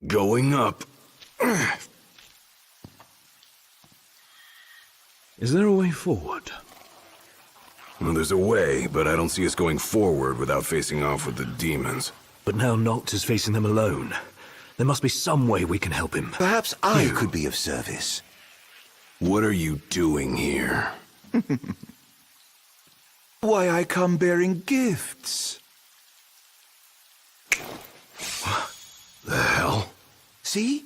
Going up. Is there a way forward? Well, there's a way, but I don't see us going forward without facing off with the demons. But now Noct is facing them alone. There must be some way we can help him. Perhaps I could be of service. What are you doing here? Why, I come bearing gifts. The hell? See?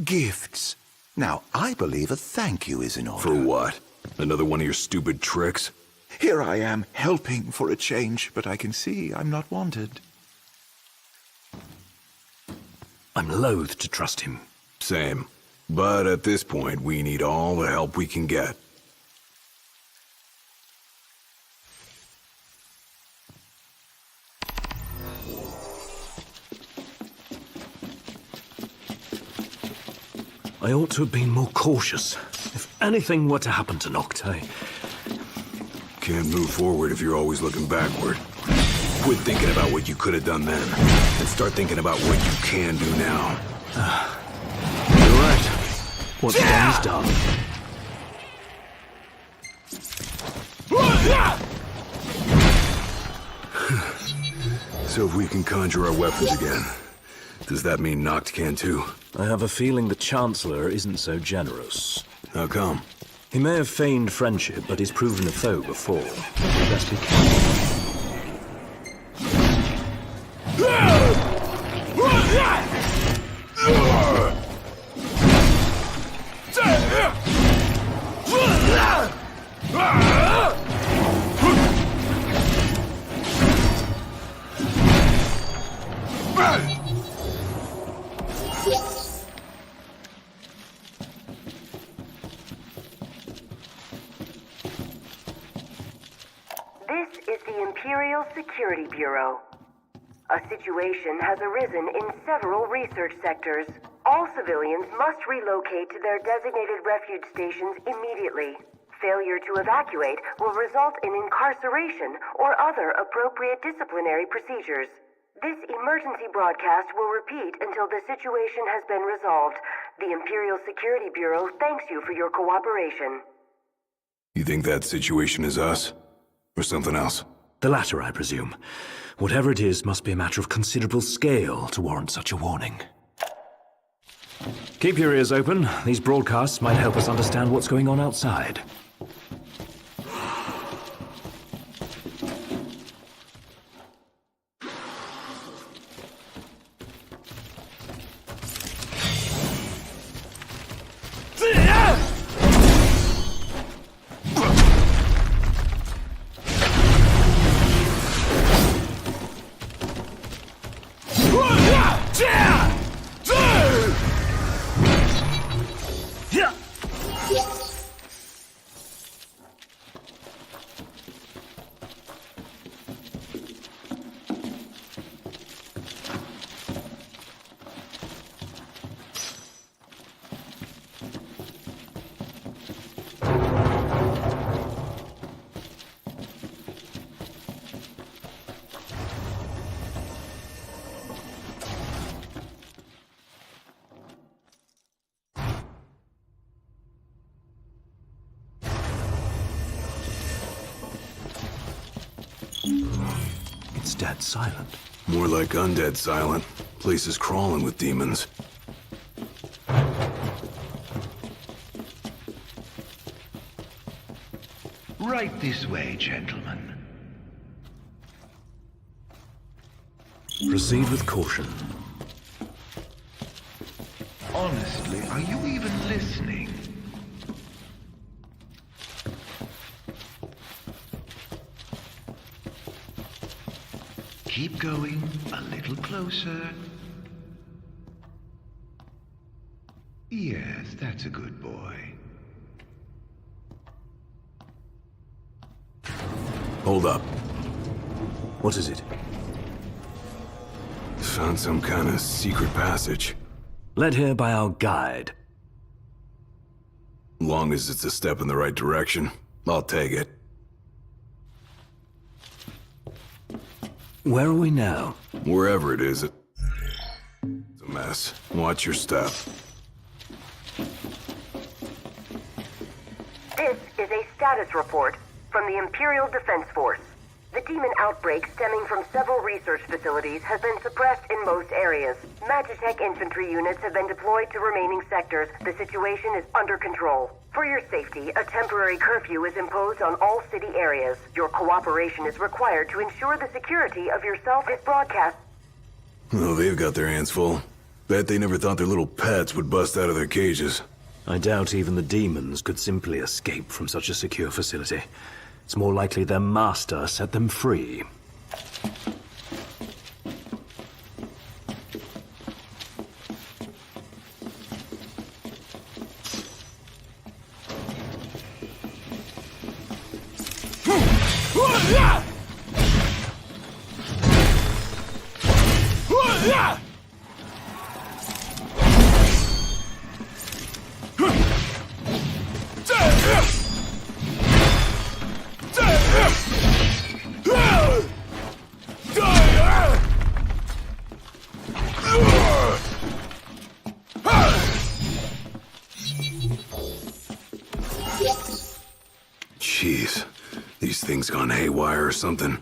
Gifts. Now, I believe a thank you is in order. For what? Another one of your stupid tricks? Here I am, helping for a change, but I can see I'm not wanted. I'm loath to trust him. Same. But at this point, we need all the help we can get. I ought to have been more cautious. If anything were to happen to Noct, Can't move forward if you're always looking backward. Quit thinking about what you could have done then, and start thinking about what you can do now. You're right. What's done is done. So if we can conjure our weapons again, does that mean Noct can too? I have a feeling the Chancellor isn't so generous. How come? He may have feigned friendship, but he's proven a foe before. Best be careful. This is the Imperial Security Bureau. A situation has arisen in several research sectors. All civilians must relocate to their designated refuge stations immediately. Failure to evacuate will result in incarceration or other appropriate disciplinary procedures. This emergency broadcast will repeat until the situation has been resolved. The Imperial Security Bureau thanks you for your cooperation. You think that situation is us? Or something else? The latter, I presume. Whatever it is must be a matter of considerable scale to warrant such a warning. Keep your ears open. These broadcasts might help us understand what's going on outside. It's dead silent. More like undead silent. Place is crawling with demons. Right this way, gentlemen. Proceed with caution. Honestly, are you even listening? Keep going, a little closer. Yes, that's a good boy. Hold up. What is it? Found some kind of secret passage. Led here by our guide. Long as it's a step in the right direction, I'll take it. Where are we now? Wherever it is, it doesn't matter. dumbass. Watch your step. This is a status report from the Imperial Defense Force. The demon outbreak stemming from several research facilities has been suppressed in most areas. Magitech infantry units have been deployed to remaining sectors. The situation is under control. For your safety, a temporary curfew is imposed on all city areas. Your cooperation is required to ensure the security of yourself. This broadcast. Oh, they've got their hands full. Bet they never thought their little pets would bust out of their cages. I doubt even the demons could simply escape from such a secure facility. It's more likely their master set them free. Jeez, these things gone haywire or something.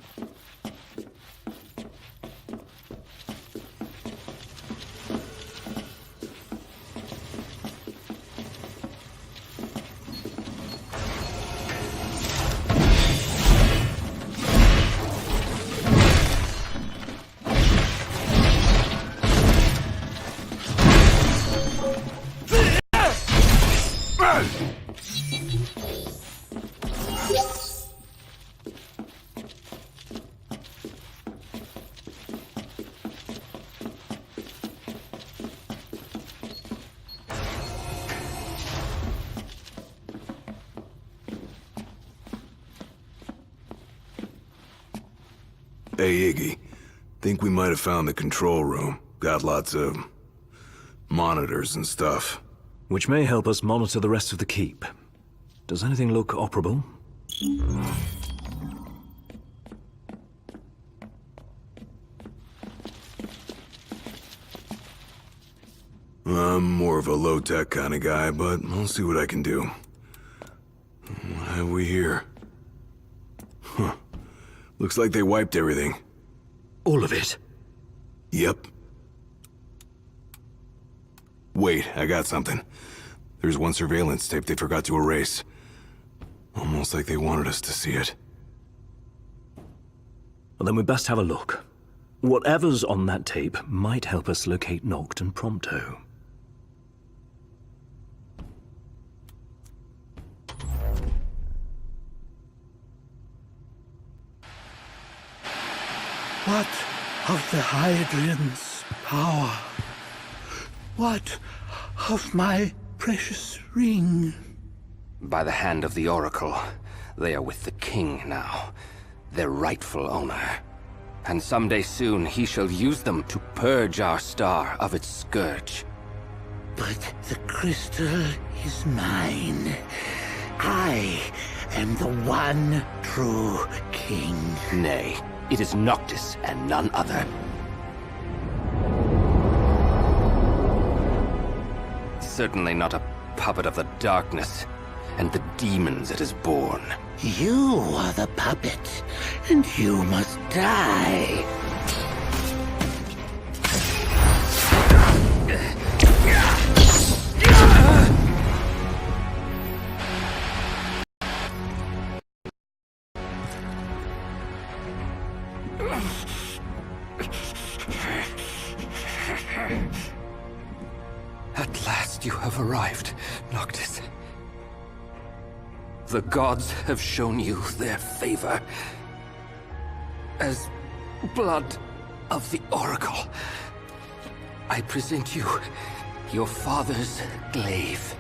Hey, Iggy. Think we might have found the control room. Got lots of monitors and stuff. Which may help us monitor the rest of the keep. Does anything look operable? I'm more of a low-tech kind of guy, but I'll see what I can do. What have we here? Huh. Looks like they wiped everything. All of it? Yep. Wait, I got something. There's one surveillance tape they forgot to erase. Almost like they wanted us to see it. Well, then we best have a look. Whatever's on that tape might help us locate Noct and Prompto. What of the Hydraean's power? What of my precious ring? By the hand of the Oracle, they are with the King now, their rightful owner. And someday soon he shall use them to purge our star of its scourge. But the crystal is mine. I am the one true king. Nay, it is Noctis and none other. Certainly not a puppet of the darkness and the demons it has borne. You are the puppet, and you must die. At last you have arrived, Noctis. The gods have shown you their favor. As blood of the Oracle, I present you your father's glaive.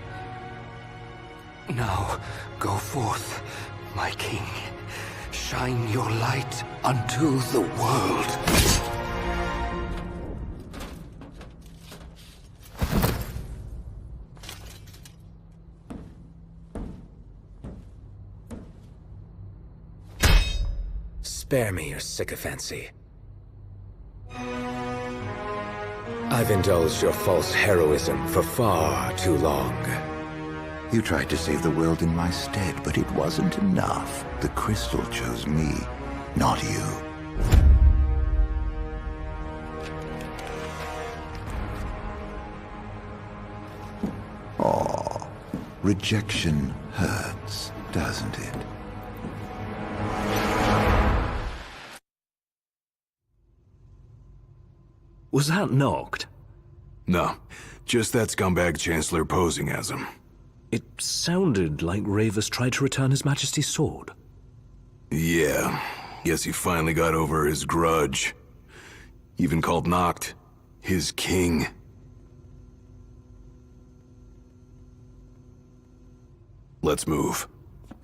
Now, go forth, my king. Shine your light unto the world. Spare me your sycophancy. I've indulged your false heroism for far too long. You tried to save the world in my stead, but it wasn't enough. The crystal chose me, not you. Oh, rejection hurts, doesn't it? Was that Noct? No, just that scumbag Chancellor posing as him. It sounded like Ravus tried to return His Majesty's sword. Yeah, guess he finally got over his grudge. Even called Noct his king. Let's move.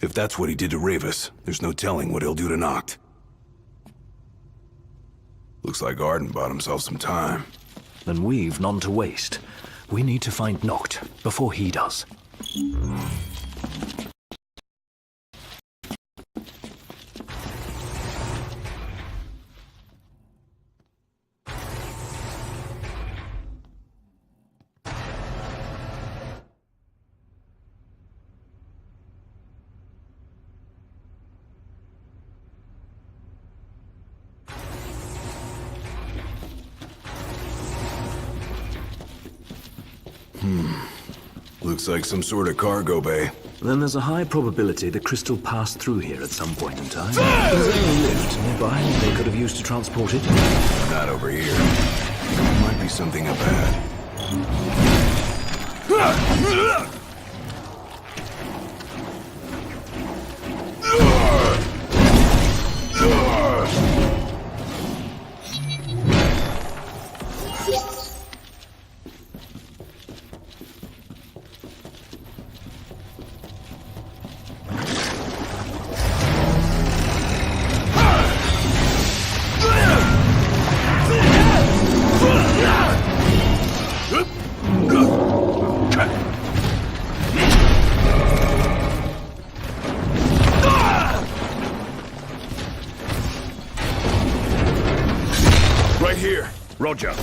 If that's what he did to Ravus, there's no telling what he'll do to Noct. Looks like Arden bought himself some time. Then we've none to waste. We need to find Noct before he does. Looks like some sort of cargo bay. Then there's a high probability the crystal passed through here at some point in time. Is there a lift nearby they could have used to transport it? Not over here. Might be something up ahead. Right here. Roger.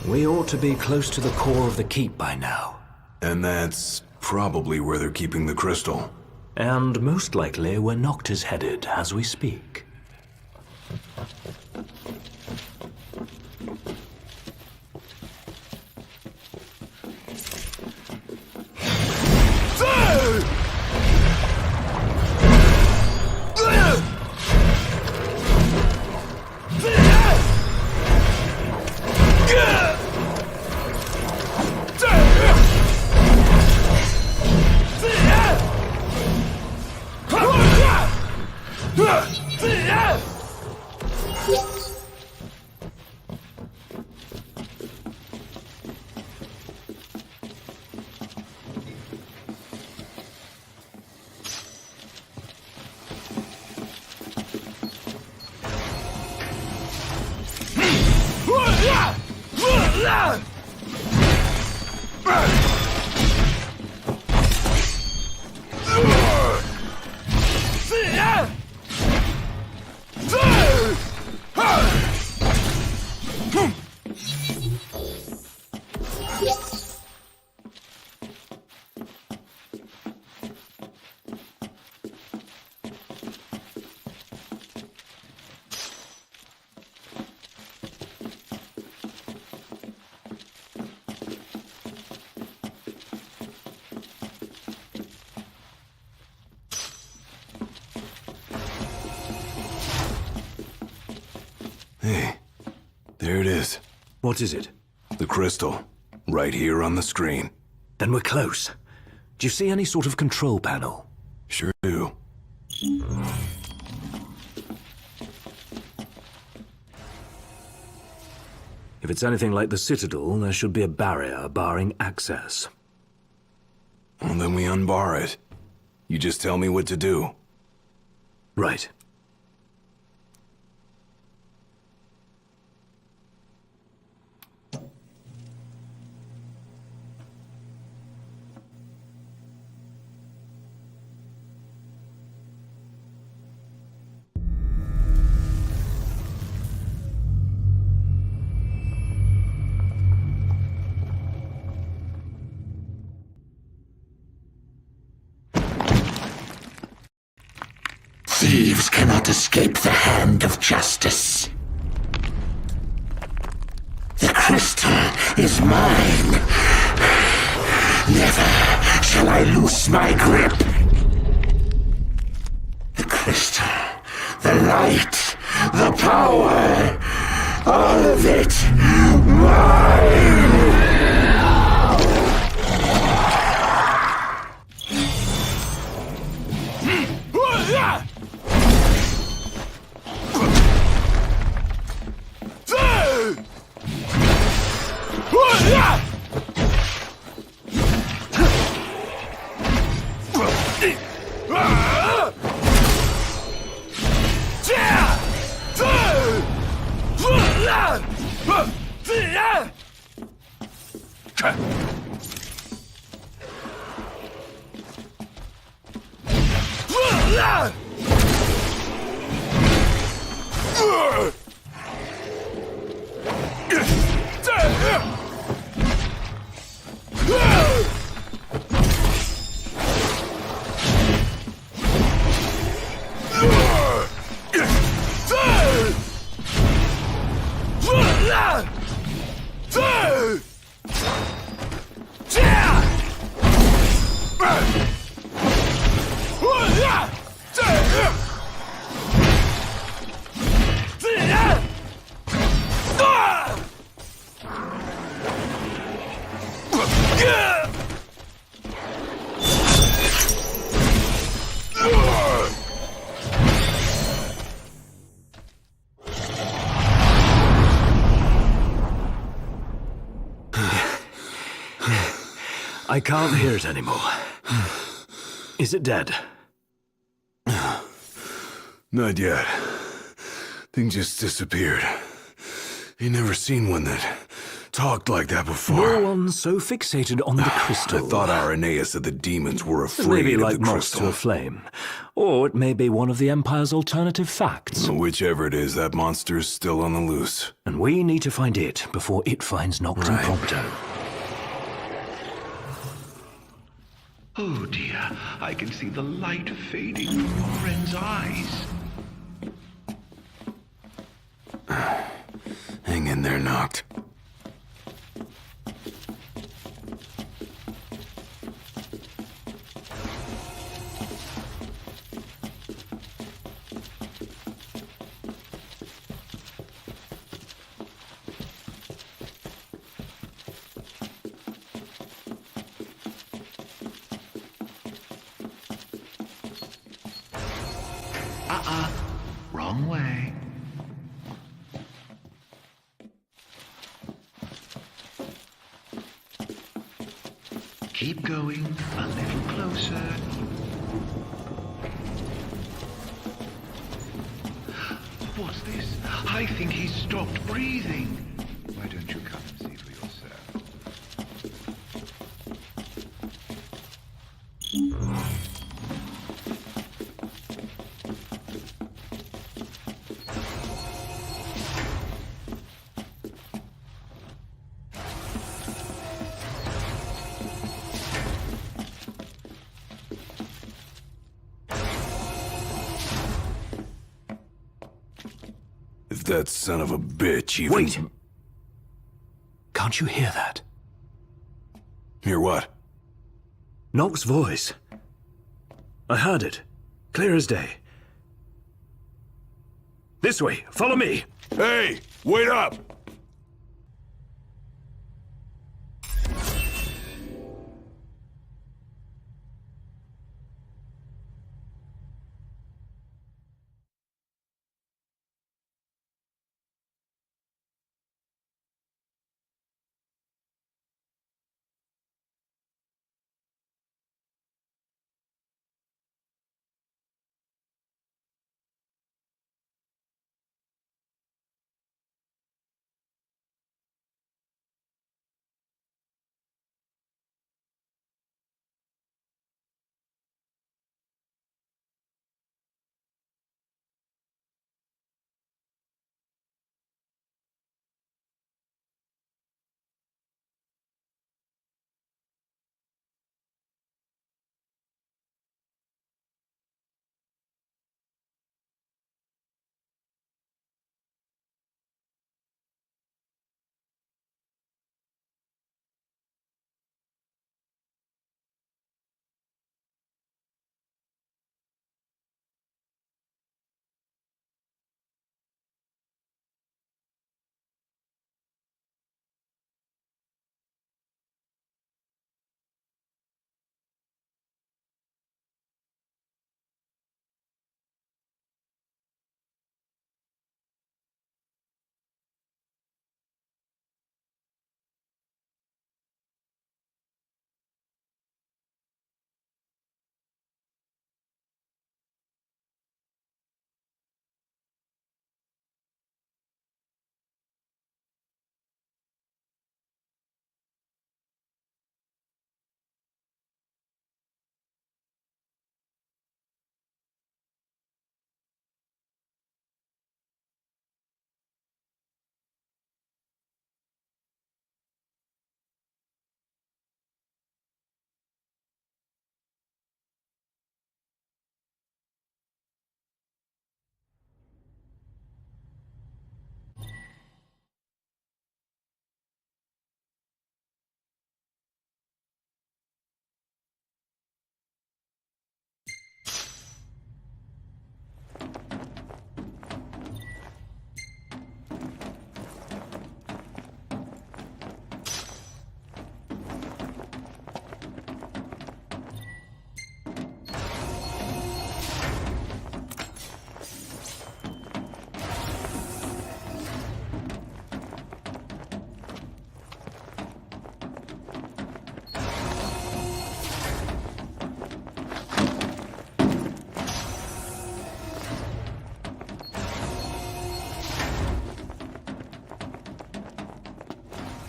We ought to be close to the core of the keep by now. And that's probably where they're keeping the crystal. And most likely where Noct is headed as we speak. Hey, there it is. What is it? The crystal. Right here on the screen. Then we're close. Do you see any sort of control panel? Sure do. If it's anything like the Citadel, there should be a barrier barring access. Well, then we unbar it. You just tell me what to do. Right. Thieves cannot escape the hand of justice. The crystal is mine. Never shall I loose my grip. The crystal, the light, the power, all of it mine! I can't hear it anymore. Is it dead? Not yet. Thing just disappeared. Ain't never seen one that talked like that before. No one's so fixated on the crystal. I thought Irenaeus said the demons were It afraid may be of like the moths to crystal. a flame. Or it may be one of the Empire's alternative facts. Whichever it is, that monster's still on the loose. And we need to find it before it finds Noctum Right. Prompto. Oh dear, I can see the light fading from your friend's eyes. Hang in there, Noct. Wrong way. Keep going, a little closer. What's this? I think he's stopped breathing. Why don't you come and see for yourself? If that son of a bitch even... Wait! Can't you hear that? Hear what? Noct's voice. I heard it. Clear as day. This way, follow me. Hey, wait up!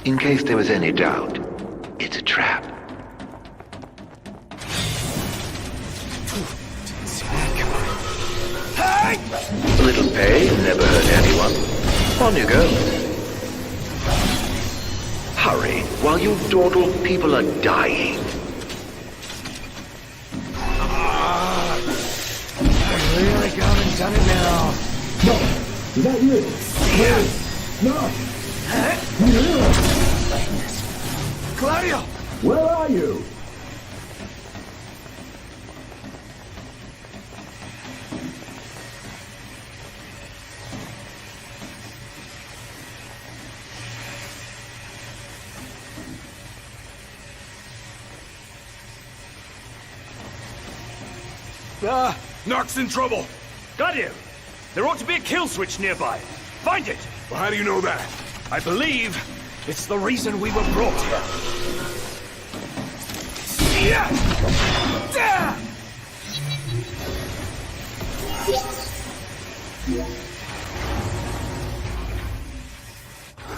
In case there was any doubt, it's a trap. A little pay never hurt anyone. On you go. Hurry, while you dawdle, people are dying. Really gone and done it now. No, is that you? Yeah. No. Claudio! Where are you? Nox in trouble! Got you! There ought to be a kill switch nearby. Find it! Well, how do you know that? I believe it's the reason we were brought here.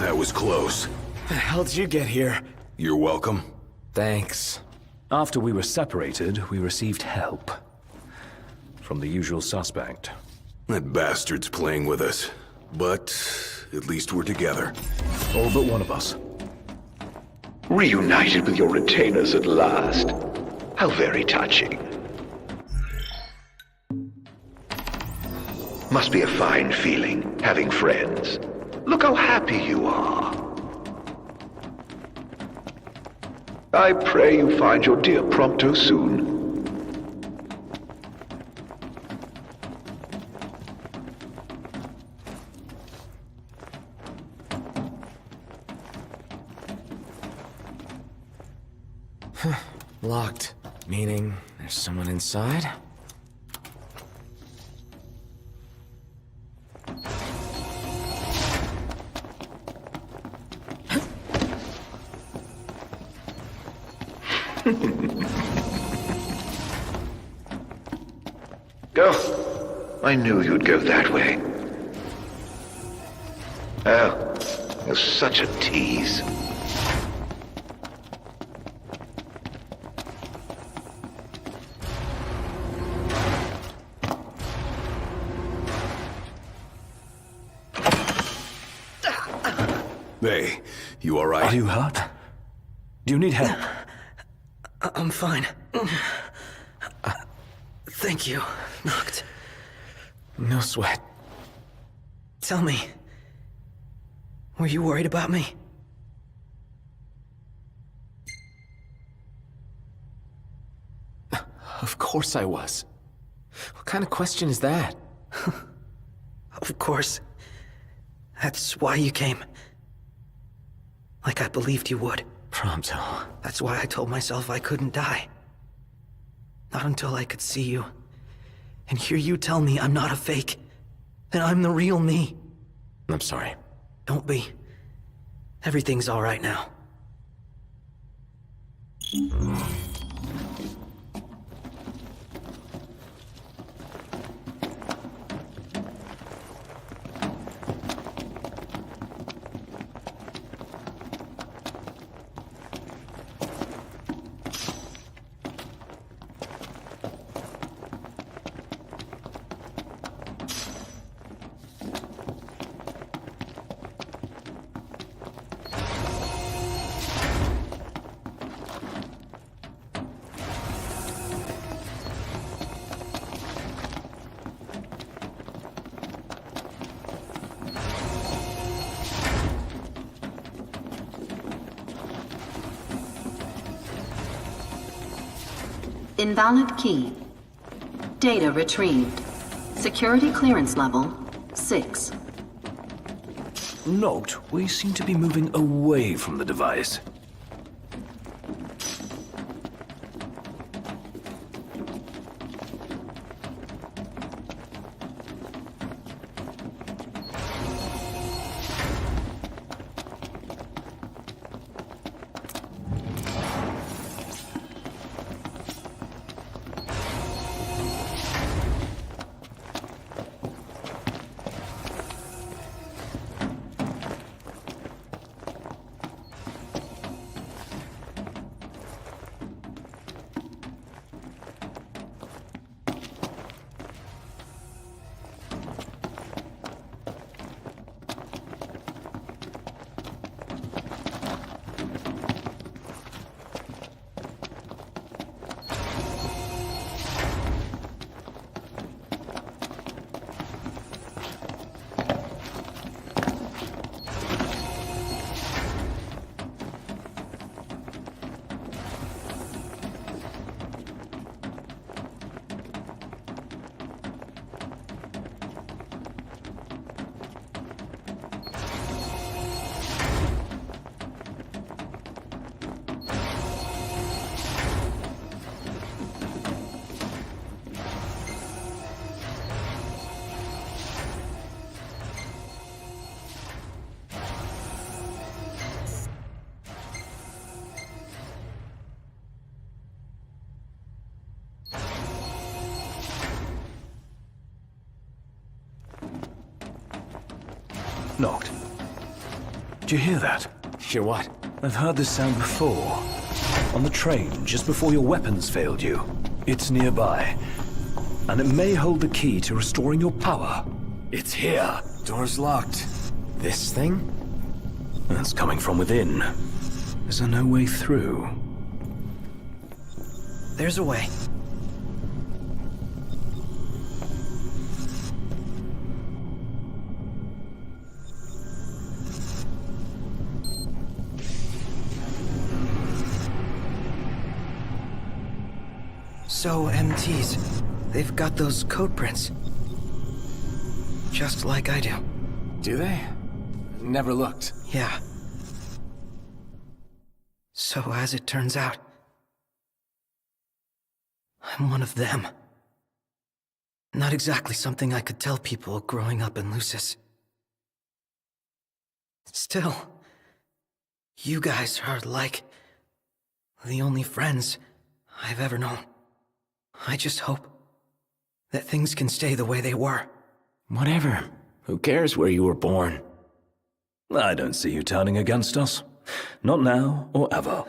That was close. The hell did you get here? You're welcome. Thanks. After we were separated, we received help. From the usual suspect. That bastard's playing with us. But at least we're together. All but one of us. Reunited with your retainers at last. How very touching. Must be a fine feeling, having friends. Look how happy you are. I pray you find your dear Prompto soon. Locked. Meaning there's someone inside? Go. I knew you'd go that way. Oh, you're such a tease. Hey, you Are alright? you hurt? Do you need help? I'm fine. Thank you, Noct. No sweat. Tell me, were you worried about me? Of course I was. What kind of question is that? Of course. That's why you came. Like I believed you would. Prompto. That's why I told myself I couldn't die. Not until I could see you. And hear you tell me I'm not a fake. That I'm the real me. I'm sorry. Don't be. Everything's all right now. Invalid key. Data retrieved. Security clearance level 6. Note, we seem to be moving away from the device. Noct. Do you hear that? Hear what? I've heard this sound before. On the train, just before your weapons failed you. It's nearby. And it may hold the key to restoring your power. It's here. Door's locked. This thing? That's coming from within. Is there no way through? There's a way. So, MTs, they've got those code prints. Just like I do. Do they? Never looked. Yeah. So, as it turns out, I'm one of them. Not exactly something I could tell people growing up in Lucis. Still, you guys are like the only friends I've ever known. I just hope that things can stay the way they were. Whatever. Who cares where you were born? I don't see you turning against us. Not now or ever.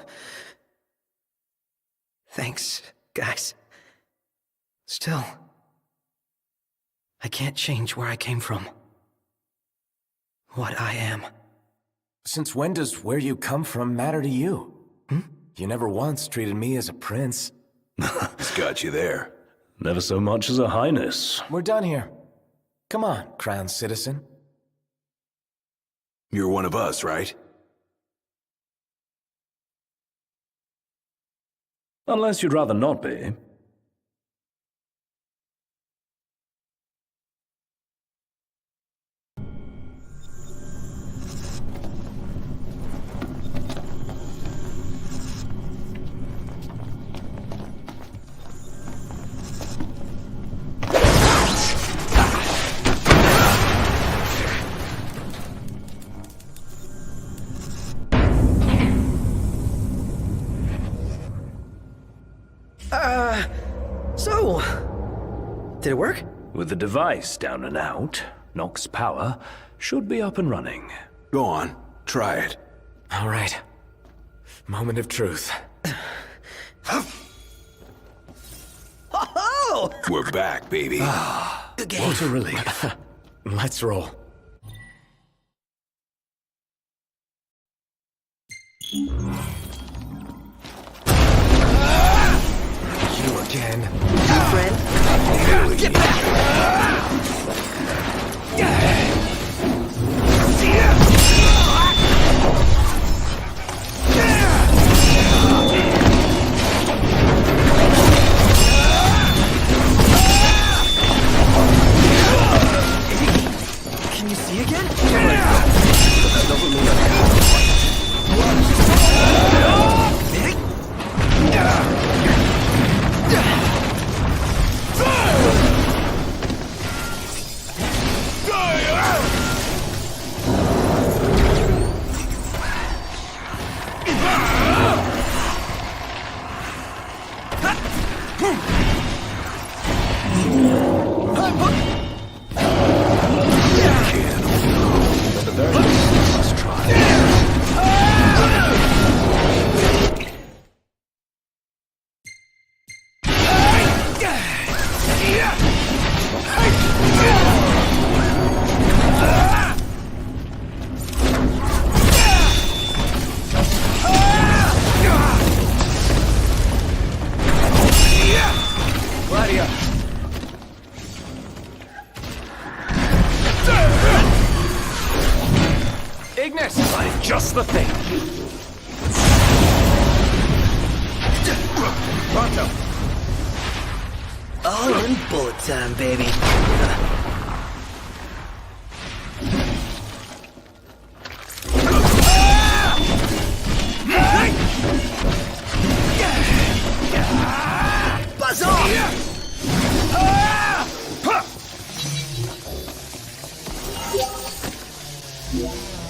Thanks, guys. Still, I can't change where I came from. What I am. Since when does where you come from matter to you? You never once treated me as a prince. He's got you there. Never so much as a highness. We're done here. Come on, crowned citizen. You're one of us, right? Unless you'd rather not be. So, did it work? With the device down and out, Nox power should be up and running. Go on, try it. All right. Moment of truth. Oh! We're back, baby. What a relief. Let's roll. You again. Friend? Get Can you see again? That doesn't mean Ignis! I'm just the thing. Pronto! All in bullet time, baby. Buzz off!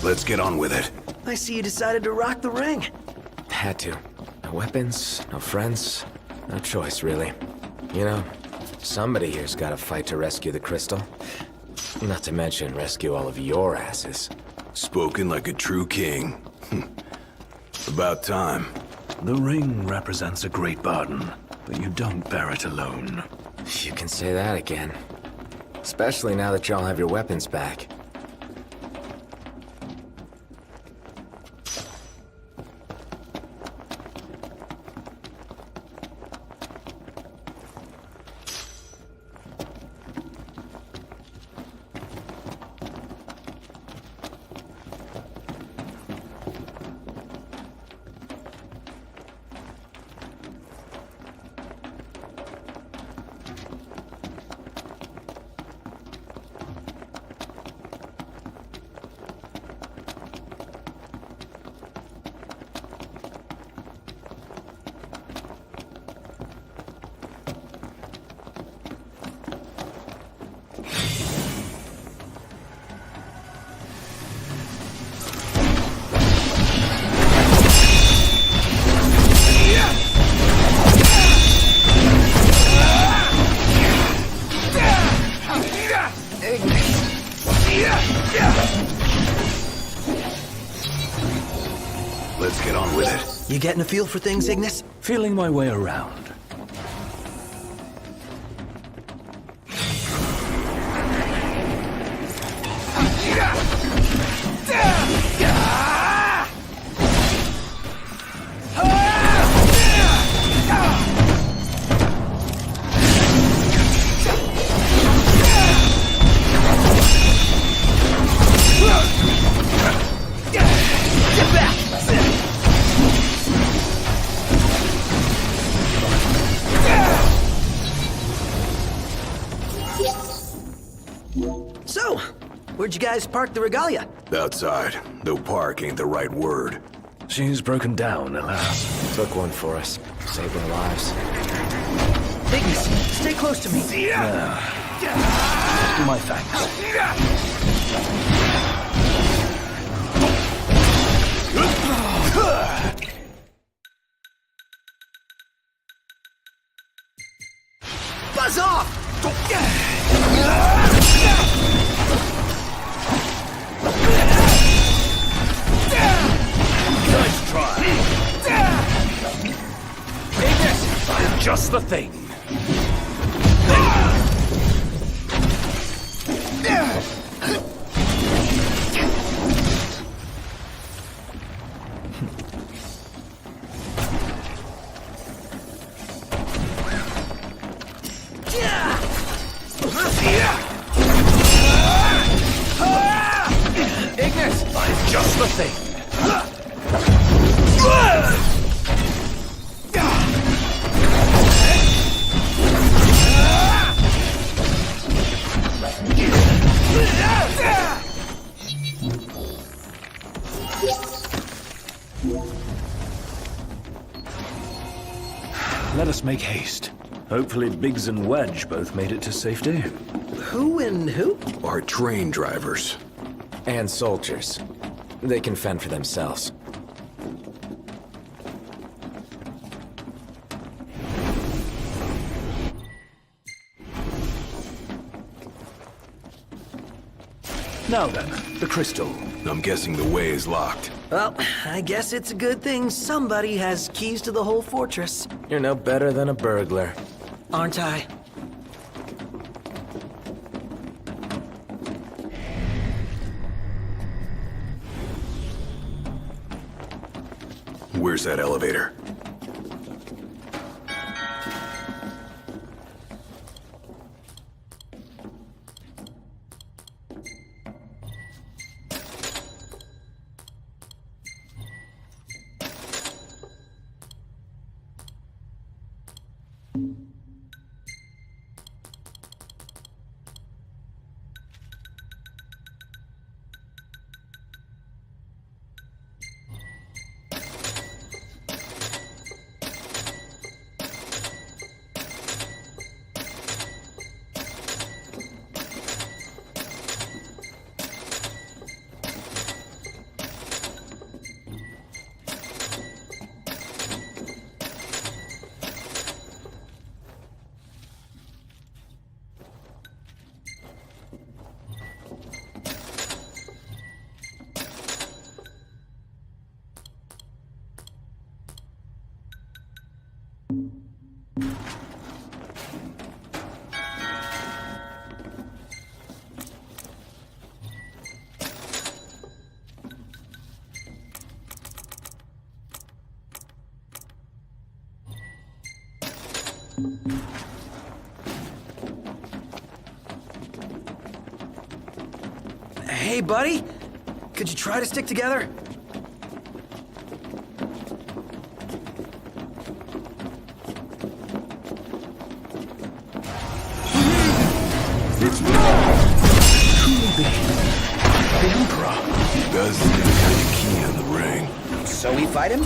Let's get on with it. I see you decided to rock the ring. Had to. No weapons, no friends, no choice, really. You know, somebody here's gotta fight to rescue the crystal. Not to mention rescue all of your asses. Spoken like a true king. About time. The ring represents a great burden, but you don't bear it alone. You can say that again. Especially now that y'all have your weapons back. Let's get on with it. You getting a feel for things, Ignis? Feeling my way around. So, where'd you guys park the Regalia? Outside, though park ain't the right word. She's broken down, alas. Took one for us. Saved our lives. Ignis, stay close to me. My thanks. Buzz off! Nice try. Ignis! I'm just the thing. Ignis! I'm just the thing. Let us make haste. Hopefully Biggs and Wedge both made it to safety. Who and who? Our train drivers. And soldiers. They can fend for themselves. Now then, the crystal. I'm guessing the way is locked. Well, I guess it's a good thing somebody has keys to the whole fortress. You're no better than a burglar. Aren't I? Where's that elevator? Hey, buddy. Could you try to stick together? It's me. The Emperor. He does seem kind of keen on the ring. So we fight him?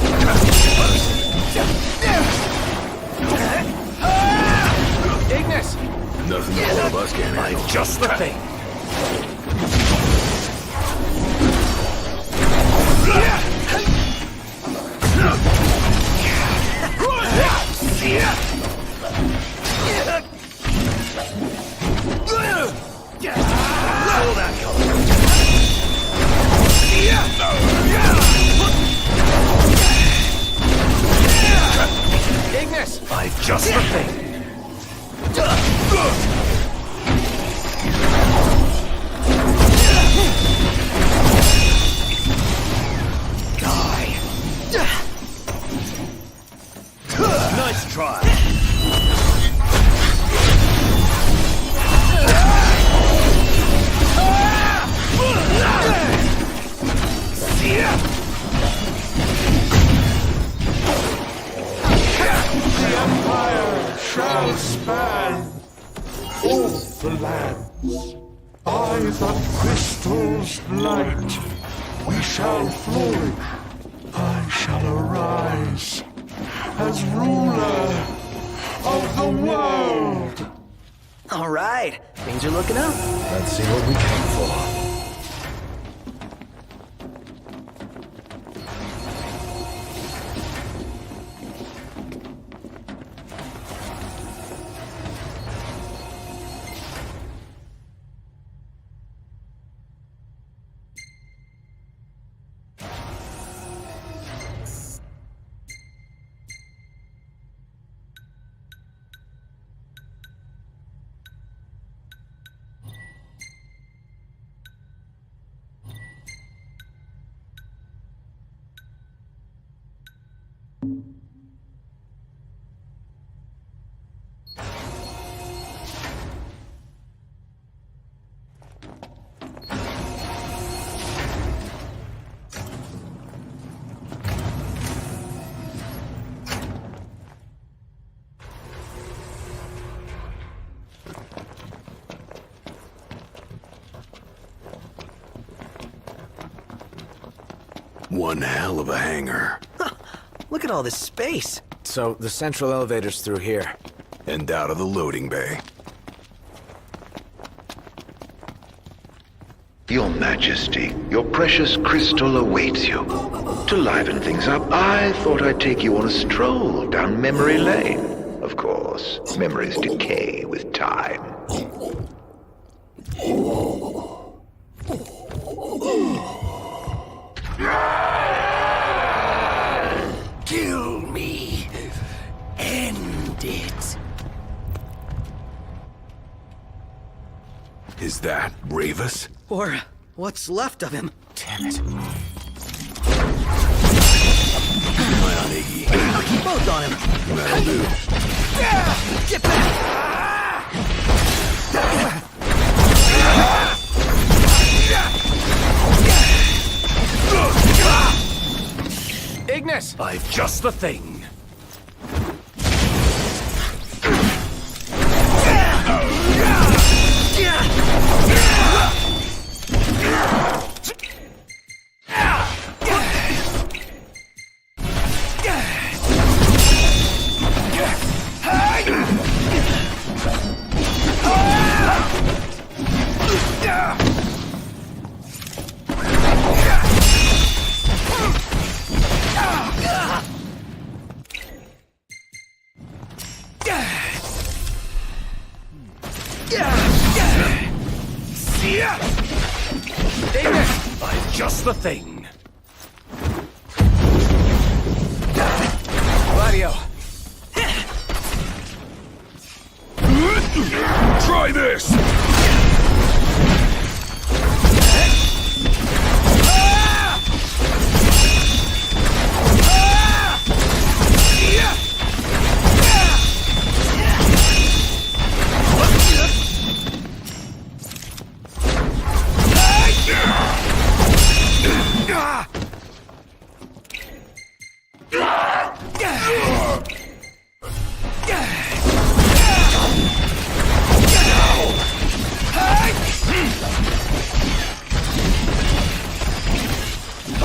Ignis! Nothing the four of us can't handle. I'm just the thing. just the thing. Nice try. The Empire shall span all the lands. By the crystal's light, we shall flourish. I shall arise as ruler of the world. All right, things are looking up. Let's see what we came for. One hell of a hangar. Look at all this space. So, the central elevator's through here. And out of the loading bay. Your Majesty, your precious crystal awaits you. To liven things up, I thought I'd take you on a stroll down memory lane. Of course, memories decay with time. Kill me. End it. Is that Ravus? Or what's left of him. Damn it. Keep an eye on Iggy. I'll keep both on him. That'll do. Get back! Ignis! I've just the thing. I've just the thing. Gladio! Try this!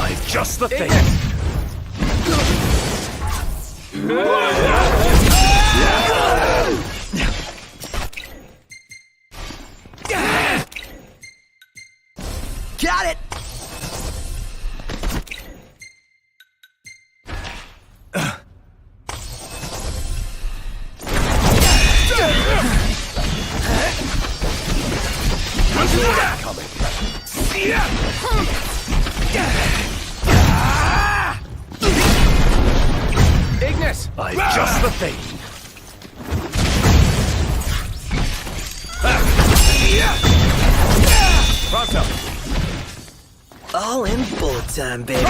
I've just the thing. Got it! Ignis! I've just the thing. Pronto. All in bullet time, baby.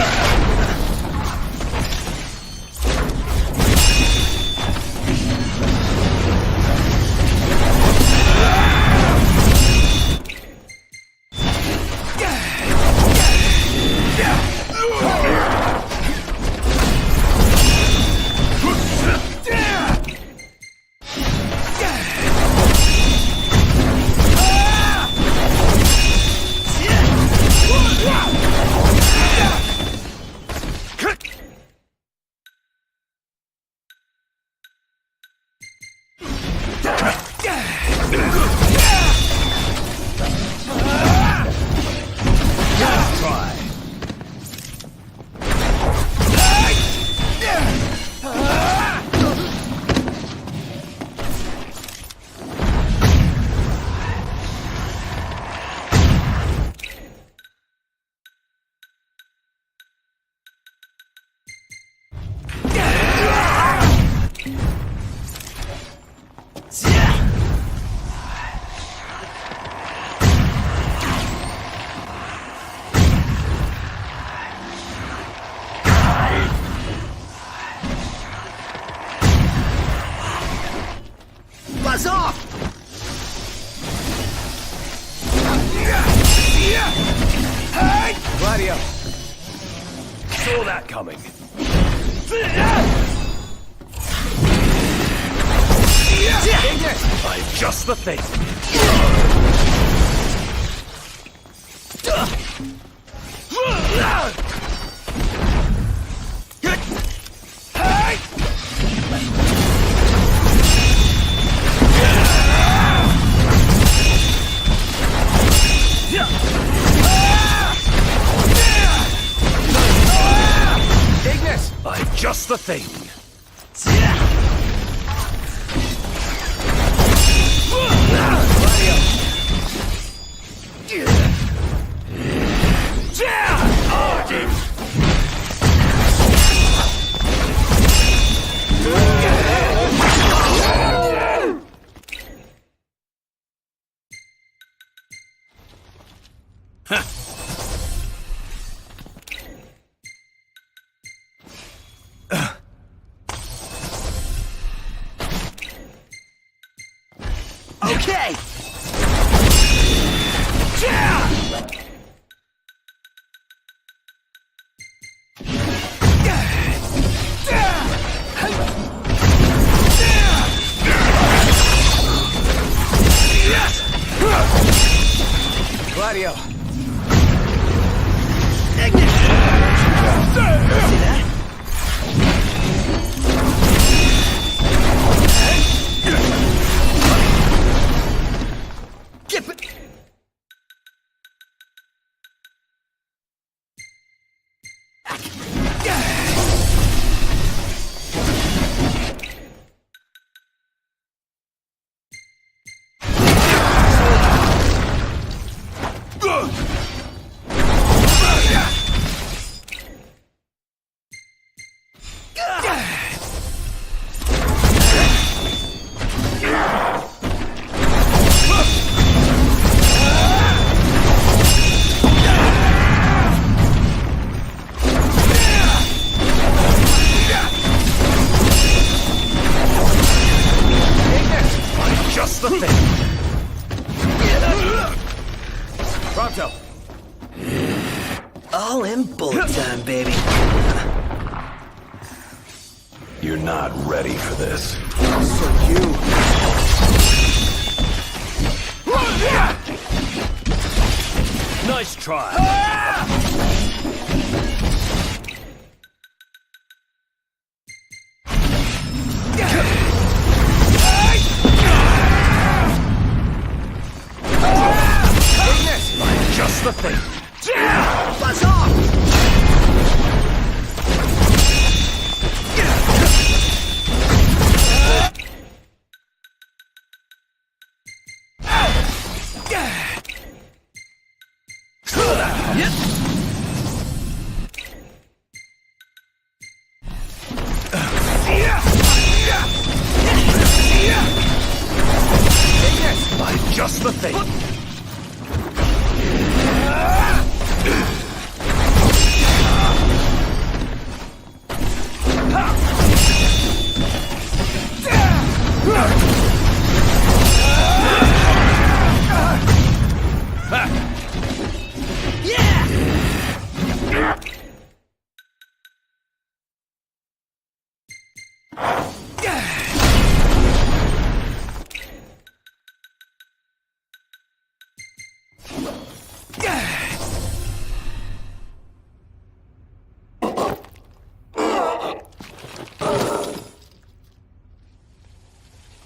Buzz off! Gladio. Saw that coming. I've just the thing. Ignis! I've just the thing. Okay! Gladio. See that? Just the thing. Pronto. All in bullet time, baby. You're not ready for this. Nice try. Just the thing. Buzz off! Just the thing.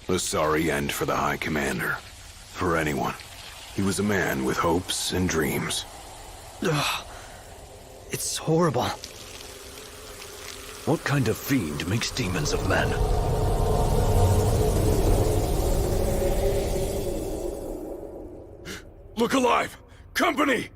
A sorry end for the High Commander. For anyone. He was a man with hopes and dreams. Ugh. It's horrible. What kind of fiend makes demons of men? Look alive! Company!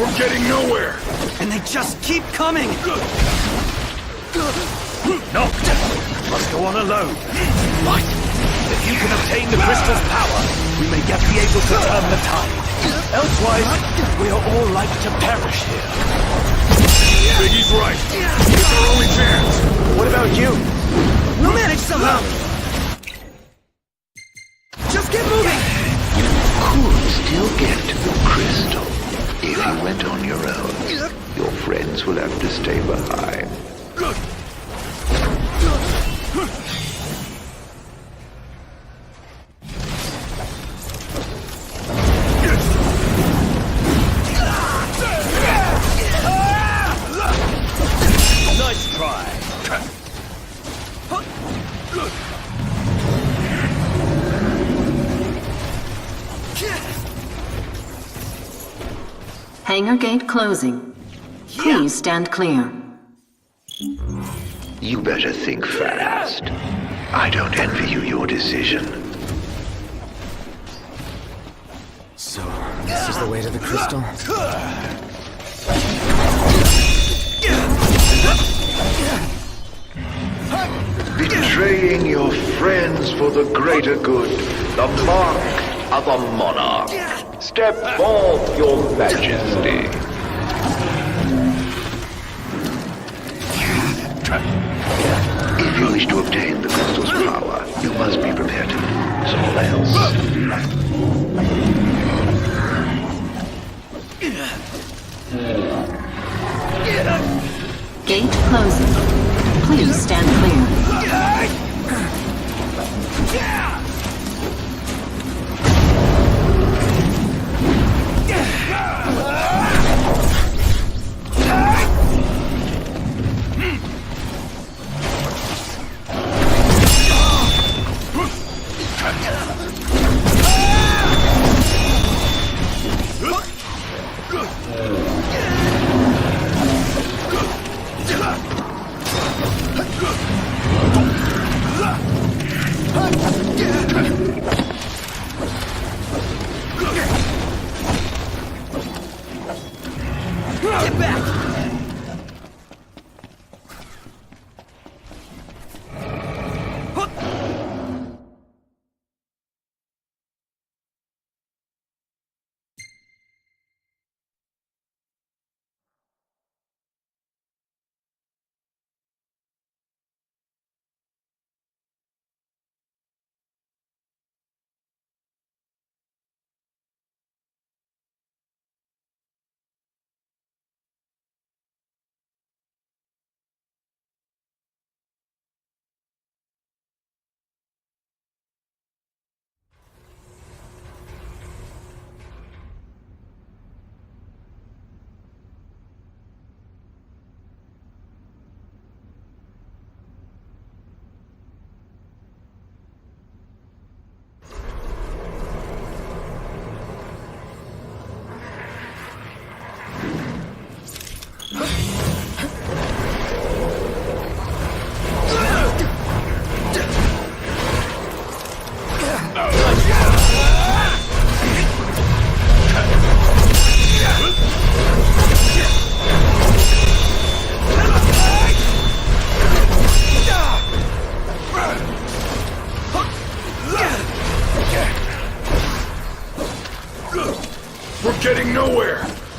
We're getting nowhere! And they just keep coming! Knocked! Must go on alone. What? If you can obtain the crystal's power, we may yet be able to turn the tide. Elsewise, we are all like to perish here. Biggie's right. It's our only chance. What about you? We'll manage somehow! Just get moving! Could still get to the crystal. If you went on your own, your friends will have to stay behind. Nice try. Hangar gate closing. Please stand clear. You better think fast. I don't envy you your decision. So, this is the way to the crystal? Betraying your friends for the greater good. The mark of a monarch. Step forth, your majesty. If you wish to obtain the crystal's power, you must be prepared to lose all else. Gate closing. Please stand clear.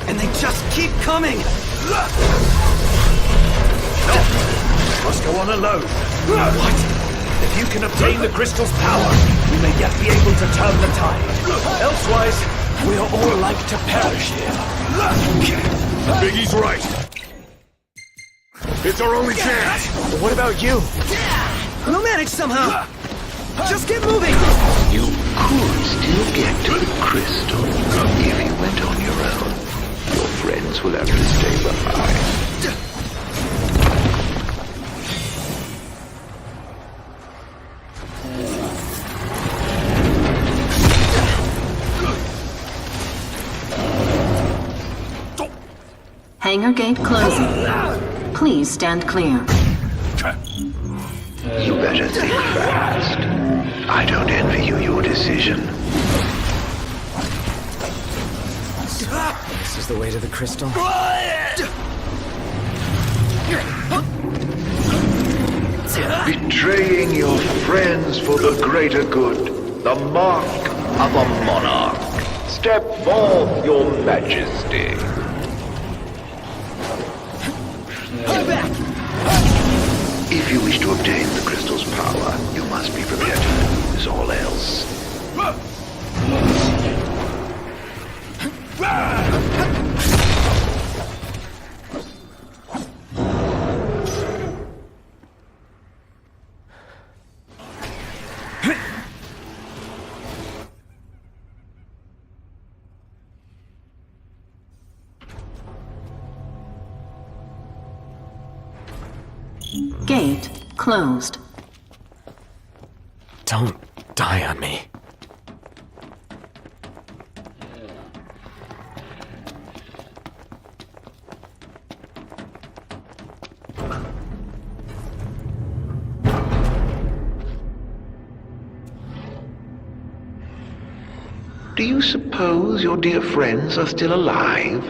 And they just keep coming! No! Must go on alone. What? If you can obtain the crystal's power, we may yet be able to turn the tide. Elsewise, we are all like to perish here. Biggie's right. It's our only chance. What about you? We'll manage somehow! Just get moving! You could still get to the crystal if you went on your own. Your friends will have to stay behind. Hangar gate closing. Please stand clear. You better think fast. I don't envy you your decision. This is the way to the crystal? Betraying your friends for the greater good. The mark of a monarch. Step forth, your majesty. If you wish to obtain the crystal's power, you must be prepared to lose all else. Gate closed. Don't die on me. Do you suppose your dear friends are still alive?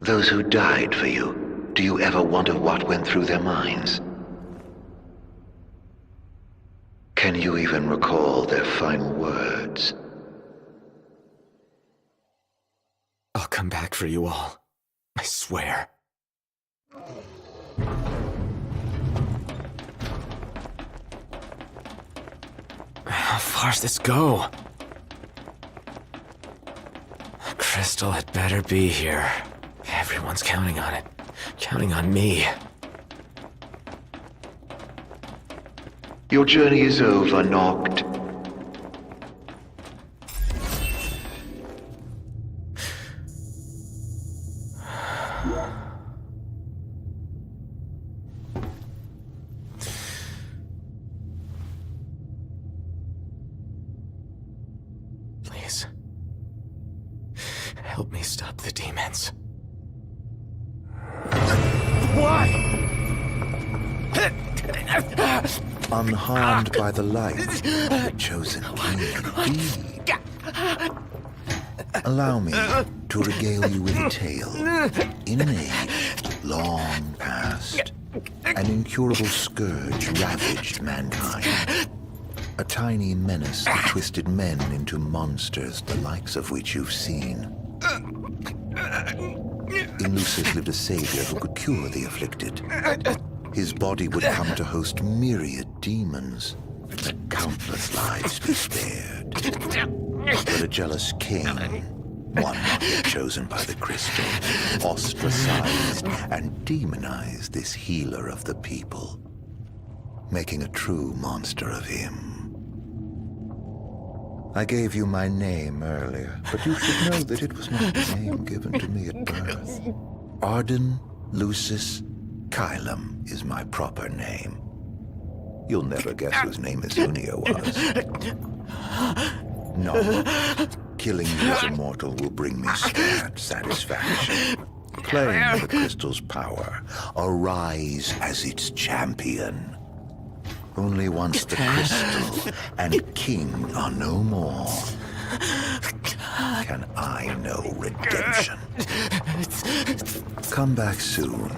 Those who died for you. Do you ever wonder what went through their minds? Can you even recall their final words? I'll come back for you all. I swear. How far's this go? The crystal had better be here. Everyone's counting on it. Counting on me. Your journey is over, Noct. Please. Help me stop the demons. Unharmed by the light, the chosen king indeed. Allow me to regale you with a tale. In an age long past, an incurable scourge ravaged mankind. A tiny menace that twisted men into monsters, the likes of which you've seen. In Lucis lived a savior who could cure the afflicted. His body would come to host myriad demons, let countless lives be spared. But a jealous king, one not yet chosen by the crystal, ostracized and demonized this healer of the people, making a true monster of him. I gave you my name earlier, but you should know that it was not the name given to me at birth. Arden Lucis Kylum is my proper name. You'll never guess whose name Isunia was. No. Killing you as a mortal will bring me scant satisfaction. Claim the crystal's power. Arise as its champion. Only once the crystal and king are no more can I know redemption. Come back soon.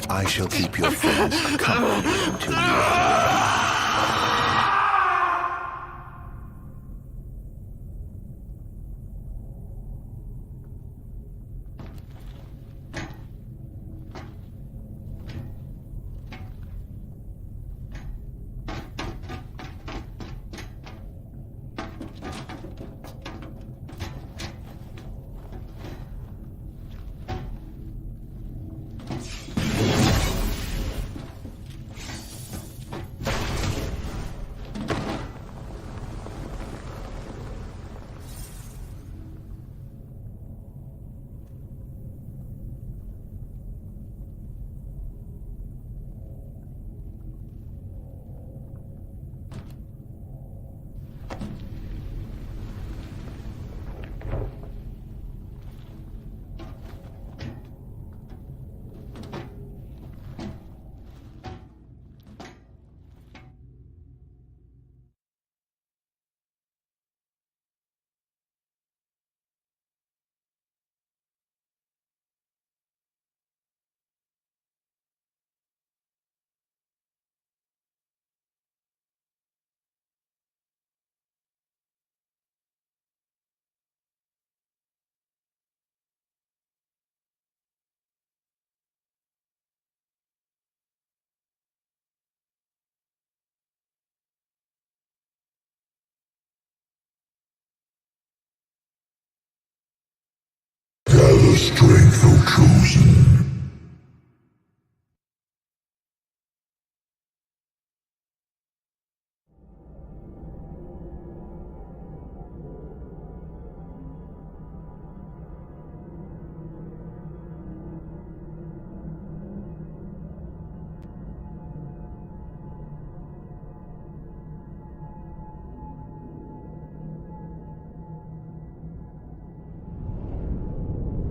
I shall keep your friends company until you are. strength, O Chosen.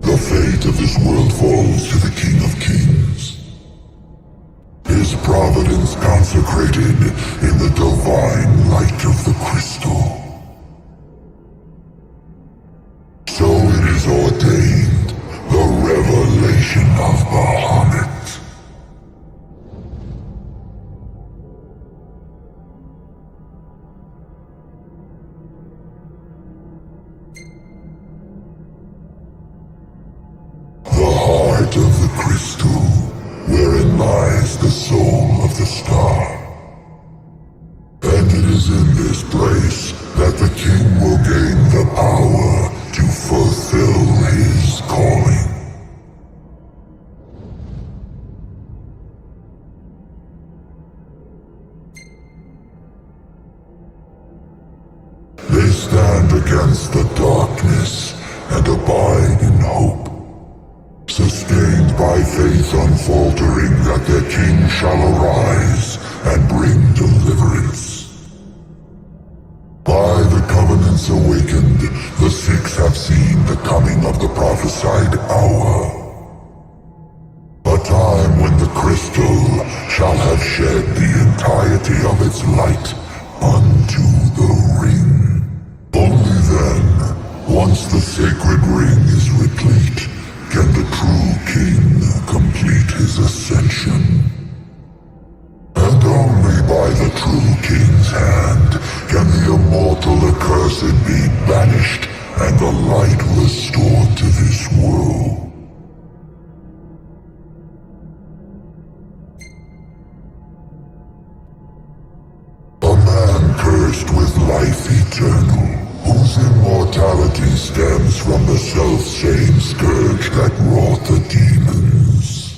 The fate of this world falls to the King of Kings. His providence consecrated in the divine light of the crystal. So it is ordained, the revelation of Bahamut. The heart of the crystal, wherein lies the soul of the star. And it is in this place that the king will gain the power to fulfill his calling. They stand against the darkness and abide in hope. Sustained by faith unfaltering that their king shall arise and bring deliverance. By the covenants awakened, the six have seen the coming of the prophesied hour. A time when the crystal shall have shed the entirety of its light unto the ring. Only then, once the sacred ring is replete, can the true king complete his ascension. And only by the true king's hand can the immortal accursed be banished and the light restored to this world. A man cursed with life eternal, whose immortality stems from the self-same scourge that wrought the demons.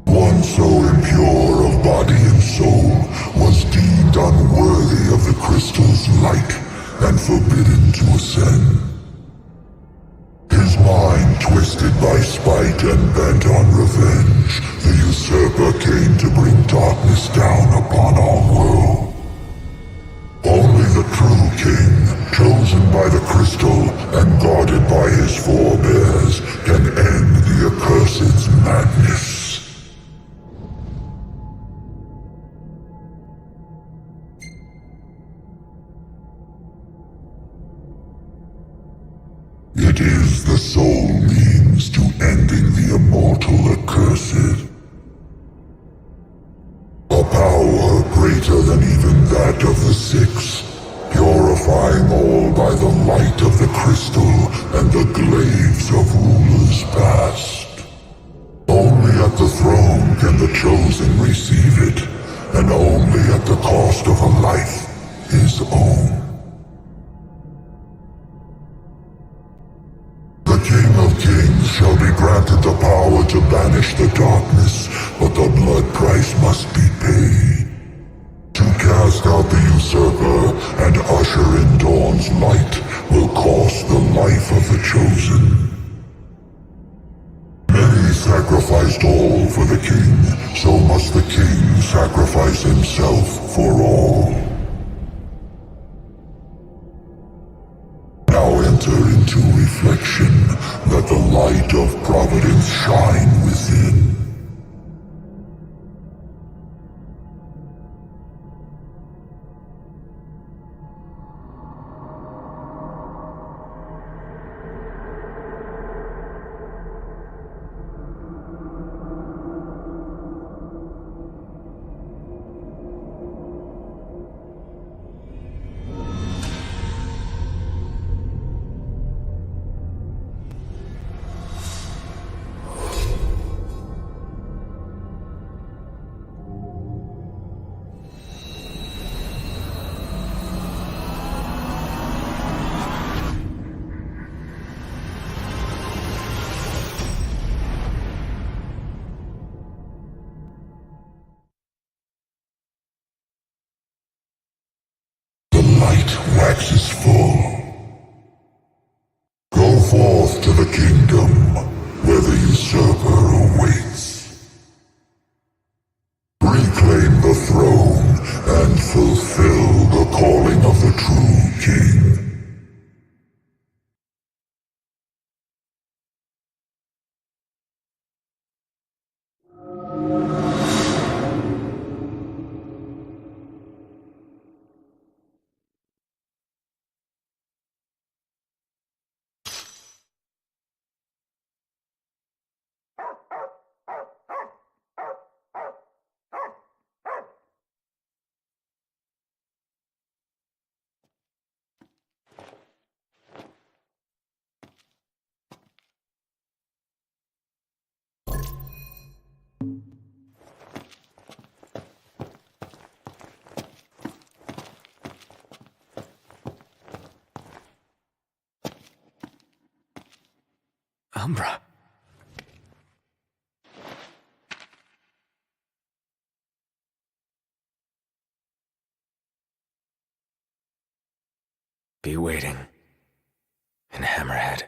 One so impure of body and soul was deemed unworthy of the crystal's light and forbidden to ascend. His mind twisted by spite and bent on revenge, the usurper came to bring darkness down upon our world. Only the true king, chosen by the crystal and guarded by his forebears, can end the accursed's madness. It is the sole means to ending the immortal accursed. A power greater than even that of the six, purifying all by the light of the crystal and the glaives of rulers past. Only at the throne can the chosen receive it, and only at the cost of a life his own. The King of Kings shall be granted the power to banish the darkness, but the blood price must be paid. To cast out the usurper and usher in dawn's light will cost the life of the chosen. Many sacrificed all for the king, so must the king sacrifice himself for all. Now enter into reflection, let the light of providence shine within. kingdom, where the usurper awaits. Reclaim the throne and fulfill the calling of the true king. Umbra. Be waiting in Hammerhead.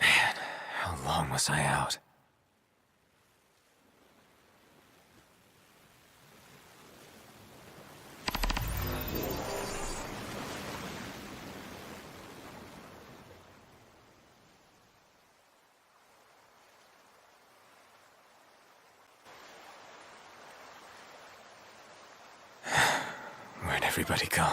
How long was I out? Where'd everybody go?